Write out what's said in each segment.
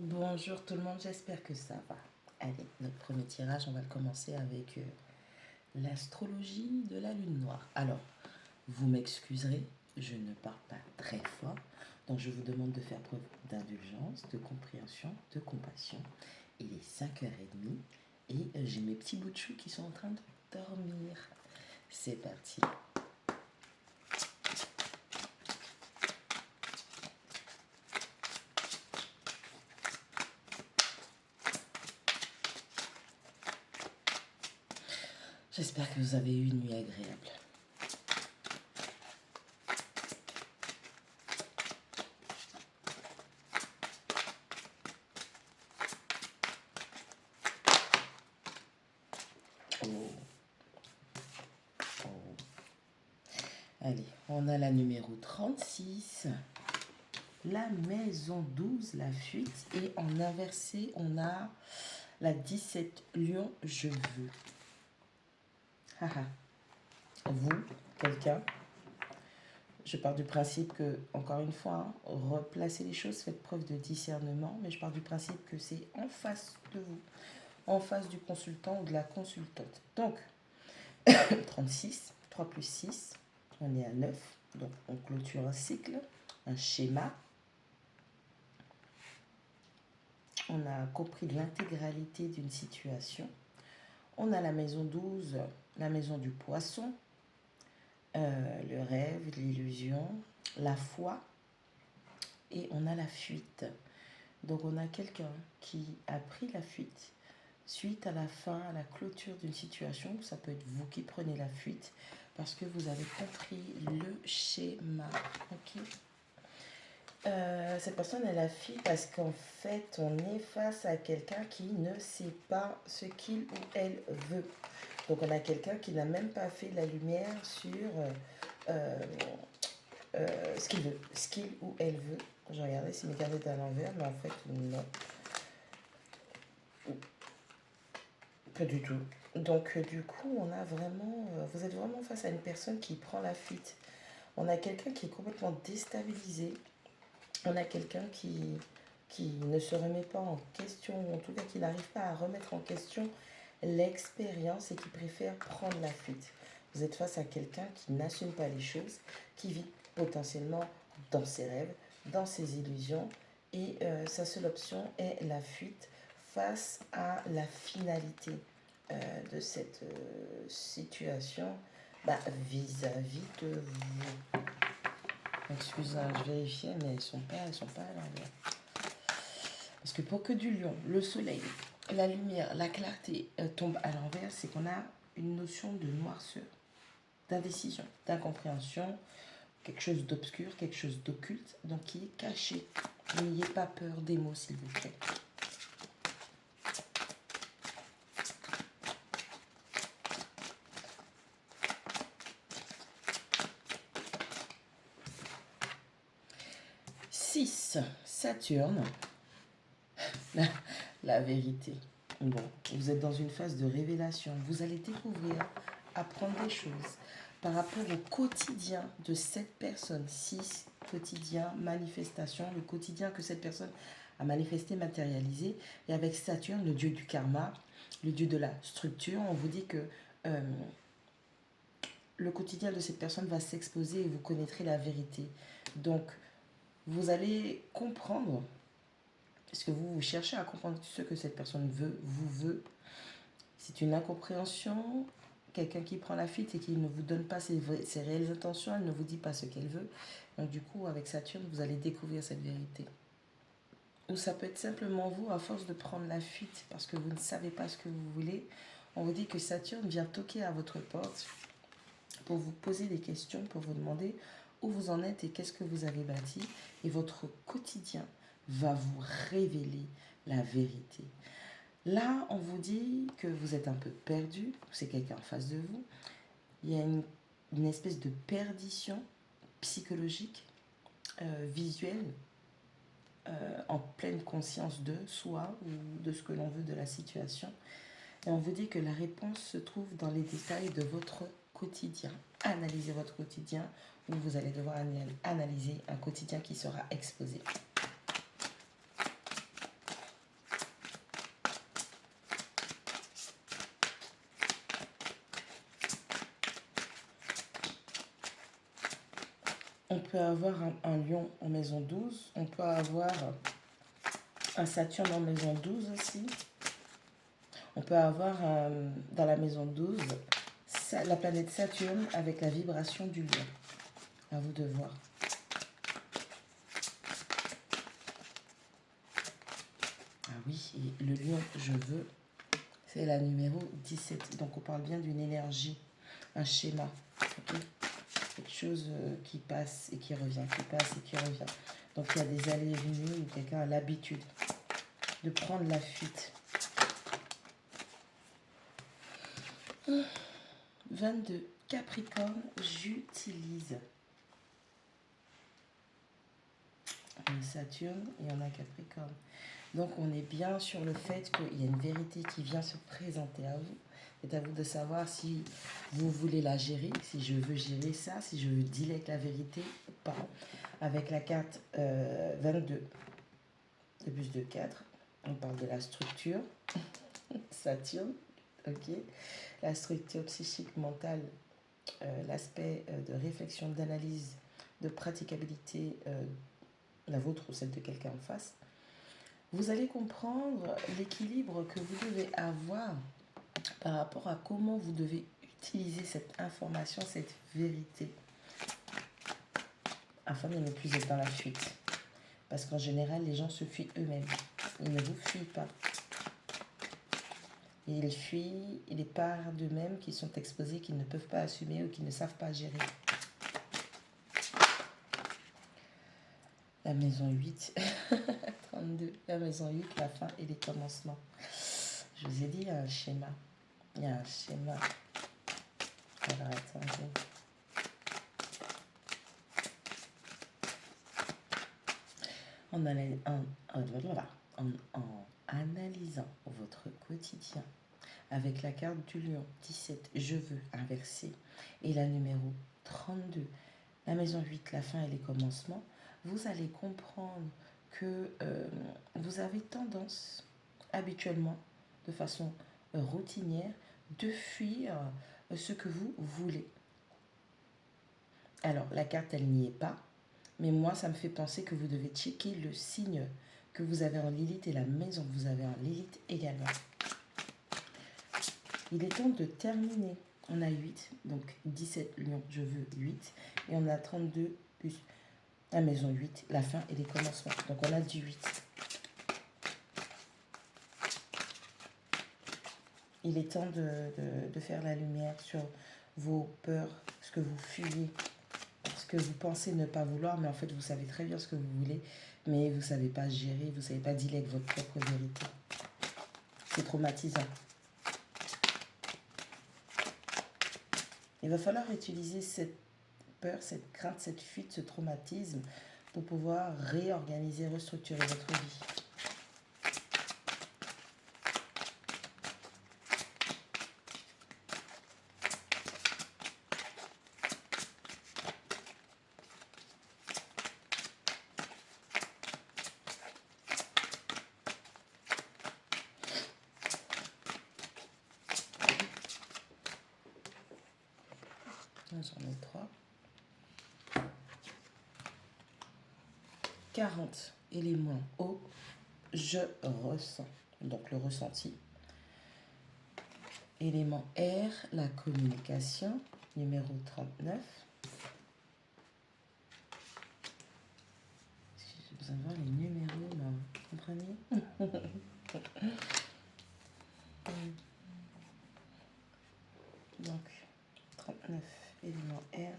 Bonjour tout le monde, j'espère que ça va. Allez, notre premier tirage, on va le commencer avec l'astrologie de la lune noire. Alors, vous m'excuserez, je ne parle pas très fort, donc je vous demande de faire preuve d'indulgence, de compréhension, de compassion. Il est 5h30 et j'ai mes petits bouts de chou qui sont en train de dormir. C'est parti. J'espère que vous avez eu une nuit agréable. Oh, oh. Allez, on a la numéro 36. La maison 12, la fuite. Et en inversé, on a la 17, Lion, je veux. Haha. Vous, quelqu'un, je pars du principe que, encore une fois, replacez les choses, faites preuve de discernement, mais je pars du principe que c'est en face de vous, en face du consultant ou de la consultante. Donc, 36, 3 plus 6, on est à 9. Donc, on clôture un cycle, un schéma. On a compris l'intégralité d'une situation. On a la maison 12, la maison du poisson, le rêve, l'illusion, la foi, et on a la fuite. Donc on a quelqu'un qui a pris la fuite suite à la fin, à la clôture d'une situation. Ça peut être vous qui prenez la fuite parce que vous avez compris le schéma. Ok. Cette personne, elle a fui parce qu'en fait, on est face à quelqu'un qui ne sait pas ce qu'il ou elle veut. Donc, on a quelqu'un qui n'a même pas fait la lumière sur euh, ce qu'il veut, ce qu'il ou elle veut. Je regardais si mes cartes étaient à l'envers, mais en fait, non. Pas du tout. Donc, du coup, on a vraiment, vous êtes vraiment face à une personne qui prend la fuite. On a quelqu'un qui est complètement déstabilisé. On a quelqu'un qui ne se remet pas en question, ou en tout cas qui n'arrive pas à remettre en question l'expérience et qui préfère prendre la fuite. Vous êtes face à quelqu'un qui n'assume pas les choses, qui vit potentiellement dans ses rêves, dans ses illusions, et sa seule option est la fuite face à la finalité de cette situation vis-à-vis de vous. Excusez, je vérifiais, mais elles sont pas à l'envers. Parce que pour que du lion, le soleil, la lumière, la clarté tombent à l'envers, c'est qu'on a une notion de noirceur, d'indécision, d'incompréhension, quelque chose d'obscur, quelque chose d'occulte, donc qui est caché. N'ayez pas peur des mots, s'il vous plaît. Six, Saturne, la vérité. Bon, vous êtes dans une phase de révélation. Vous allez découvrir, apprendre des choses par rapport au quotidien de cette personne. 6, quotidien, manifestation, le quotidien que cette personne a manifesté, matérialisé. Et avec Saturne, le dieu du karma, le dieu de la structure, on vous dit que le quotidien de cette personne va s'exposer et vous connaîtrez la vérité. Donc, vous allez comprendre, parce que vous cherchez à comprendre ce que cette personne veut, vous veut. C'est une incompréhension, quelqu'un qui prend la fuite et qui ne vous donne pas ses réelles intentions, elle ne vous dit pas ce qu'elle veut. Donc du coup, avec Saturne, vous allez découvrir cette vérité. Ou ça peut être simplement vous, à force de prendre la fuite parce que vous ne savez pas ce que vous voulez. On vous dit que Saturne vient toquer à votre porte pour vous poser des questions, pour vous demander où vous en êtes et qu'est-ce que vous avez bâti. Et votre quotidien va vous révéler la vérité. Là, on vous dit que vous êtes un peu perdu, c'est quelqu'un en face de vous. Il y a une espèce de perdition psychologique, visuelle, en pleine conscience de soi ou de ce que l'on veut de la situation. Et on vous dit que la réponse se trouve dans les détails de votre quotidien. Analysez votre quotidien, où vous allez devoir analyser un quotidien qui sera exposé. On peut avoir un lion en maison 12. On peut avoir un Saturne en maison 12 aussi. On peut avoir dans la maison 12 la planète Saturne avec la vibration du lion. À vous de voir. Ah oui, et le lion, je veux, c'est la numéro 17. Donc on parle bien d'une énergie, un schéma. Okay, quelque chose qui passe et qui revient, qui passe et qui revient. Donc il y a des allées et venues où quelqu'un a l'habitude de prendre la fuite. 22. Capricorne, j'utilise. On a Saturne et on a Capricorne. Donc on est bien sur le fait qu'il y a une vérité qui vient se présenter à vous. C'est à vous de savoir si vous voulez la gérer, si je veux gérer ça, si je veux dealer avec la vérité ou pas. Avec la carte 22, de plus de 4, on parle de la structure, Saturne, ok, la structure psychique, mentale, l'aspect de réflexion, d'analyse, de praticabilité, la vôtre ou celle de quelqu'un en face. Vous allez comprendre l'équilibre que vous devez avoir par rapport à comment vous devez utiliser cette information, cette vérité, afin de ne plus être dans la fuite. Parce qu'en général, les gens se fuient eux-mêmes. Ils ne vous fuient pas. Ils fuient les parts d'eux-mêmes qui sont exposées, qu'ils ne peuvent pas assumer ou qui ne savent pas gérer. La maison 8, 32, la maison 8, la fin et les commencements. Je vous ai dit, il y a un schéma. Il y a un schéma. Alors, attendez. En analysant votre quotidien avec la carte du lion 17, je veux inverser, et la numéro 32, la maison 8, la fin et les commencements, vous allez comprendre que vous avez tendance habituellement, de façon routinière, de fuir ce que vous voulez. Alors, la carte, elle n'y est pas. Mais moi, ça me fait penser que vous devez checker le signe que vous avez en Lilith et la maison que vous avez en Lilith également. Il est temps de terminer. On a 8, donc 17 lions, je veux 8. Et on a 32 plus la maison 8, la fin et les commencements. Donc on a du 8. Il est temps de faire la lumière sur vos peurs, ce que vous fuyez. Ce que vous pensez ne pas vouloir, mais en fait vous savez très bien ce que vous voulez, mais vous ne savez pas gérer, vous ne savez pas dealer avec votre propre vérité. C'est traumatisant. Il va falloir utiliser cette peur, cette crainte, cette fuite, ce traumatisme pour pouvoir réorganiser, restructurer votre vie. J'en ai 3. 40 éléments haut, je ressens. Donc le ressenti. Élément R, la communication, numéro 39. J'ai besoin de voir les numéros là, vous comprenez? Donc 39, élément R,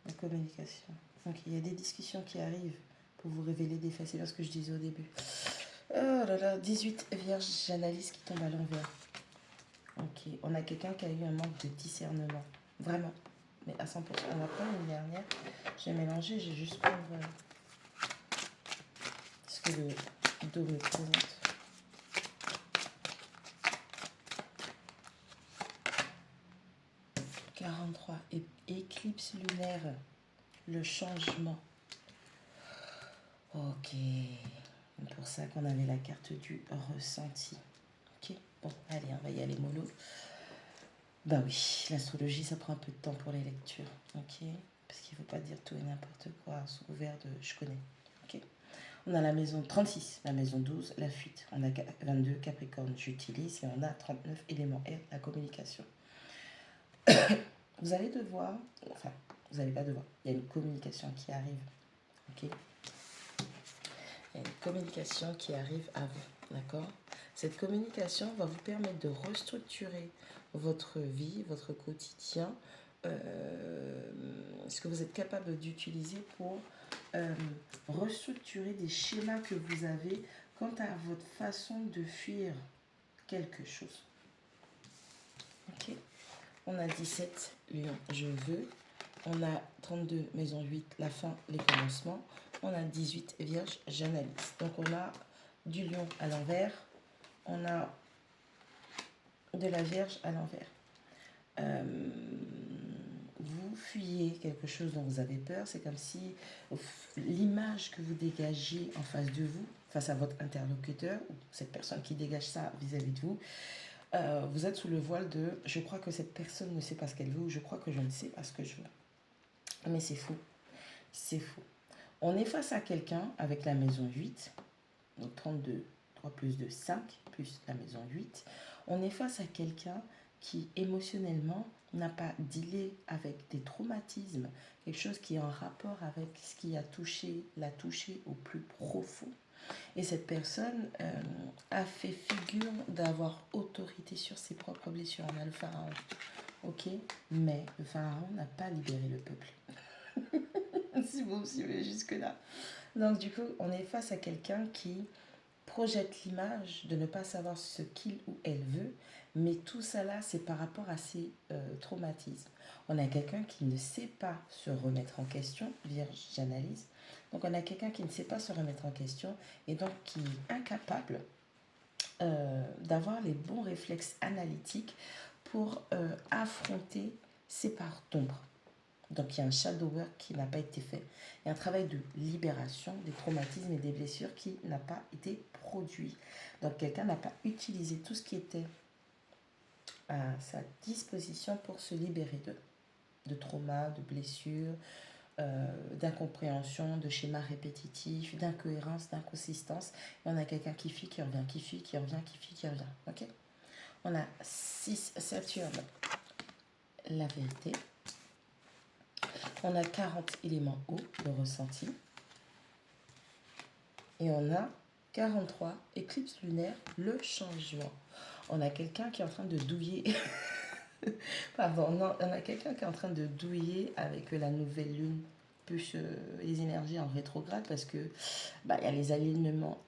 la communication. Donc il y a des discussions qui arrivent pour vous révéler des faits. C'est bien ce que je disais au début. Oh là là, 18 vierges, j'analyse qui tombe à l'envers. Ok, on a quelqu'un qui a eu un manque de discernement. Vraiment. Mais à 100%. On n'a pas l'année dernière. J'ai mélangé, j'ai juste prendre ce que le dos me présente. Éclipse lunaire, le changement. Ok. C'est pour ça qu'on avait la carte du ressenti. Ok. Bon, allez, on va y aller mollo. Bah oui, l'astrologie, ça prend un peu de temps pour les lectures. Ok. Parce qu'il ne faut pas dire tout et n'importe quoi sous couvert de je connais. Ok. On a la maison 36, la maison 12, la fuite. On a 22, Capricorne, j'utilise. Et on a 39, élément R, la communication. Vous allez devoir, enfin, vous n'allez pas devoir, il y a une communication qui arrive. Ok. Il y a une communication qui arrive à vous. D'accord. Cette communication va vous permettre de restructurer votre vie, votre quotidien, ce que vous êtes capable d'utiliser pour restructurer des schémas que vous avez quant à votre façon de fuir quelque chose. Ok. On a 17, Lion, je veux. On a 32, maison 8, la fin, les commencements. On a 18, Vierge, j'analyse. Donc on a du Lion à l'envers. On a de la Vierge à l'envers. Vous fuyez quelque chose dont vous avez peur. C'est comme si l'image que vous dégagez en face de vous, face à votre interlocuteur, ou cette personne qui dégage ça vis-à-vis de vous, vous êtes sous le voile de « je crois que cette personne ne sait pas ce qu'elle veut » ou « je crois que je ne sais pas ce que je veux ». Mais c'est faux. C'est faux. On est face à quelqu'un avec la maison 8, donc 32, 3 plus 2, 5, plus la maison 8. On est face à quelqu'un qui émotionnellement n'a pas dealé avec des traumatismes, quelque chose qui est en rapport avec ce qui l'a touché au plus profond. Et cette personne a fait figure d'avoir autorité sur ses propres blessures. On a le pharaon, ok, mais le pharaon n'a pas libéré le peuple. Si vous me suivez jusque-là. Donc du coup, on est face à quelqu'un qui projette l'image de ne pas savoir ce qu'il ou elle veut, mais tout ça là, c'est par rapport à ses traumatismes. On a quelqu'un qui ne sait pas se remettre en question, Vierge, j'analyse. Donc on a quelqu'un qui ne sait pas se remettre en question et donc qui est incapable d'avoir les bons réflexes analytiques pour affronter ses parts d'ombre. Donc il y a un shadow work qui n'a pas été fait. Il y a un travail de libération des traumatismes et des blessures qui n'a pas été produit. Donc quelqu'un n'a pas utilisé tout ce qui était à sa disposition pour se libérer de traumas, de blessures, d'incompréhension, de schémas répétitifs, d'incohérence, d'inconsistance. Et on a quelqu'un qui fuit, qui revient, qui fuit, qui revient, qui fuit, qui revient. Ok. On a 6 Saturne, la vérité. On a 40 éléments eau, le ressenti. Et on a 43 éclipses lunaires, le changement. On a quelqu'un qui est en train de douiller. Pardon, non, on a quelqu'un qui est en train de douiller avec la nouvelle lune, plus les énergies en rétrograde, parce que y a les alignements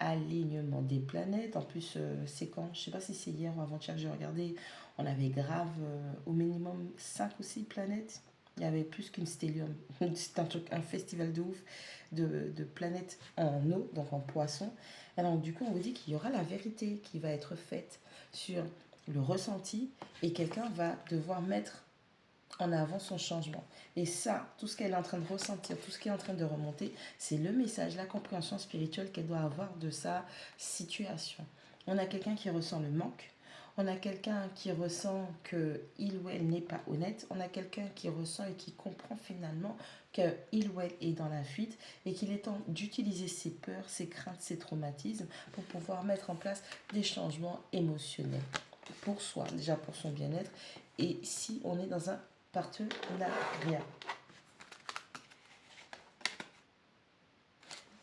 des planètes. En plus, c'est quand, je ne sais pas si c'est hier ou avant-hier que j'ai regardé, on avait grave au minimum 5 ou 6 planètes. Il y avait plus qu'une stellium. C'est un festival de ouf de planètes en eau, donc en poisson. Alors du coup, on vous dit qu'il y aura la vérité qui va être faite sur le ressenti et quelqu'un va devoir mettre en avant son changement. Et ça, tout ce qu'elle est en train de ressentir, tout ce qui est en train de remonter, c'est le message, la compréhension spirituelle qu'elle doit avoir de sa situation. On a quelqu'un qui ressent le manque. On a quelqu'un qui ressent qu'il ou elle n'est pas honnête. On a quelqu'un qui ressent et qui comprend finalement qu'il ou elle est dans la fuite et qu'il est temps d'utiliser ses peurs, ses craintes, ses traumatismes pour pouvoir mettre en place des changements émotionnels pour soi, déjà pour son bien-être. Et si on est dans un partenariat.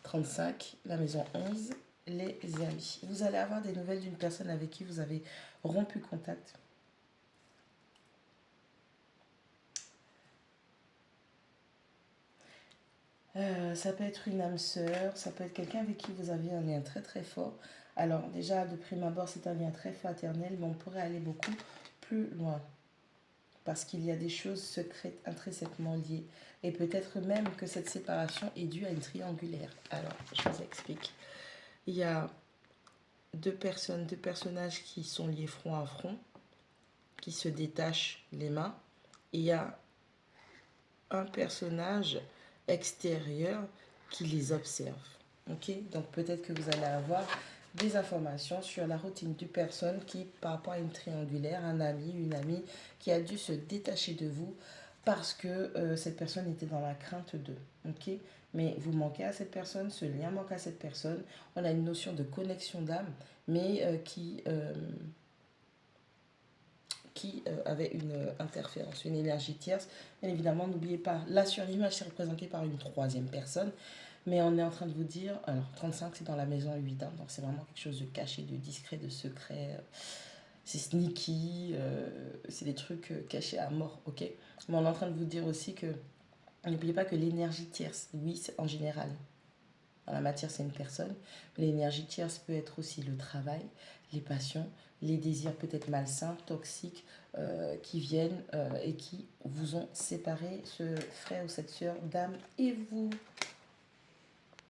35, la maison 11, les amis. Vous allez avoir des nouvelles d'une personne avec qui vous avez rompu contact. Ça peut être une âme sœur, ça peut être quelqu'un avec qui vous avez un lien très très fort. Alors déjà, de prime abord, c'est un lien très fraternel, mais on pourrait aller beaucoup plus loin. Parce qu'il y a des choses secrètes intrinsèquement liées. Et peut-être même que cette séparation est due à une triangulaire. Alors, je vous explique. Il y a deux personnages qui sont liés front à front, qui se détachent les mains. Et il y a un personnage extérieur qui les observe. Ok. Donc peut-être que vous allez avoir des informations sur la routine d'une personne qui, par rapport à une triangulaire, un ami, une amie, qui a dû se détacher de vous parce que cette personne était dans la crainte d'eux. Ok? Mais vous manquez à cette personne, ce lien manque à cette personne. On a une notion de connexion d'âme, mais qui avait une interférence, une énergie tierce. Bien évidemment, n'oubliez pas, là sur l'image, c'est représenté par une troisième personne. Mais on est en train de vous dire, alors 35 c'est dans la maison 8, hein, donc c'est vraiment quelque chose de caché, de discret, de secret. C'est sneaky, c'est des trucs cachés à mort, ok? Mais on est en train de vous dire aussi que, n'oubliez pas que l'énergie tierce, oui, c'est en général, dans la matière c'est une personne, mais l'énergie tierce peut être aussi le travail, les passions, les désirs peut-être malsains, toxiques, qui viennent et qui vous ont séparé, ce frère ou cette sœur d'âme et vous.